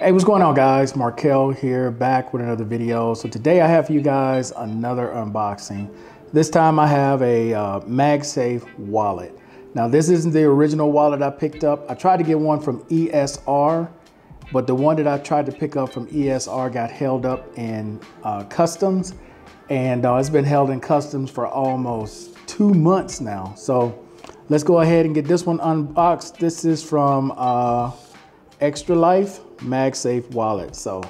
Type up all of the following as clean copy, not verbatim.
Hey, what's going on, guys? Markel here, back with another video. So today I have for you guys another unboxing. This time I have a MagSafe wallet. Now this isn't the original wallet I picked up. I tried to get one from ESR, but the one that I tried to pick up from ESR got held up in customs, and it's been held in customs for almost 2 months now. So let's go ahead and get this one unboxed. This is from Extra Life MagSafe wallet. So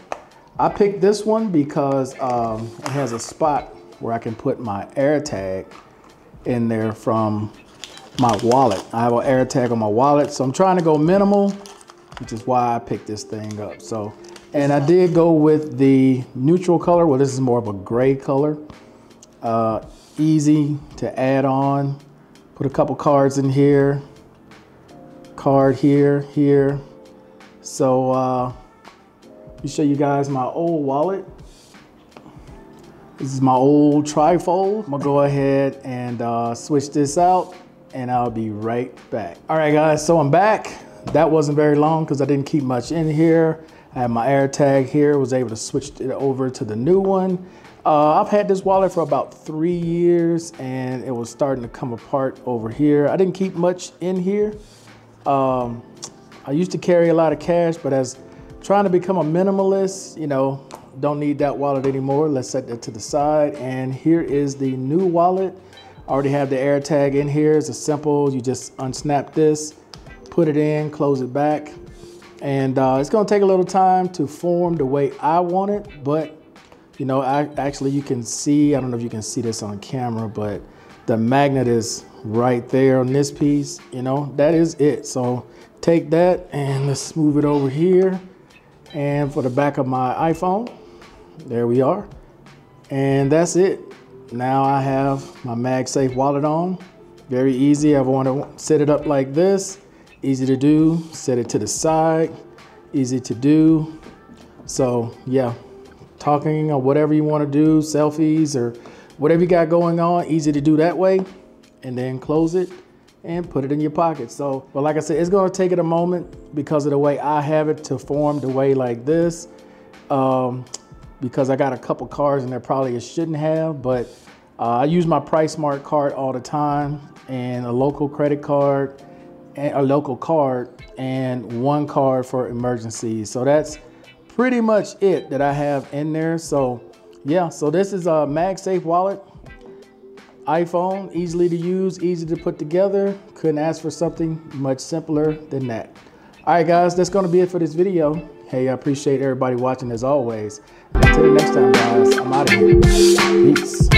I picked this one because it has a spot where I can put my AirTag in there from my wallet. I have an AirTag on my wallet, so I'm trying to go minimal, which is why I picked this thing up. So, and I did go with the neutral color. Well, this is more of a gray color. Easy to add on. Put a couple cards in here. Card here. So let me show you guys my old wallet. This is my old trifold. I'm gonna go ahead and switch this out, and I'll be right back. All right, guys, so I'm back. That wasn't very long because I didn't keep much in here. I have my AirTag here, was able to switch it over to the new one. I've had this wallet for about 3 years, and it was starting to come apart over here. I didn't keep much in here. I used to carry a lot of cash, but as trying to become a minimalist, you know, don't need that wallet anymore. Let's set that to the side. And here is the new wallet. I already have the AirTag in here. It's a simple, you just unsnap this, put it in, close it back. And it's gonna take a little time to form the way I want it, but you know, actually you can see, I don't know if you can see this on camera, but the magnet is right there on this piece, you know, that is it. So take that and let's move it over here. And for the back of my iPhone, there we are. And that's it. Now I have my MagSafe wallet on. Very easy. I want to set it up like this. Easy to do. Set it to the side. Easy to do. So yeah, talking or whatever you want to do, selfies or whatever you got going on, easy to do that way. And then close it and put it in your pocket. So, but like I said, it's gonna take it a moment because of the way I have it to form the way like this. Because I got a couple cards in there probably it shouldn't have, but I use my PriceSmart card all the time, and a local credit card, and a local card, and one card for emergencies. So that's pretty much it that I have in there. So yeah, so this is a MagSafe wallet. iPhone, easily to use, easy to put together. Couldn't ask for something much simpler than that. All right, guys, that's gonna be it for this video. Hey, I appreciate everybody watching as always. Until next time, guys, I'm out of here. Peace.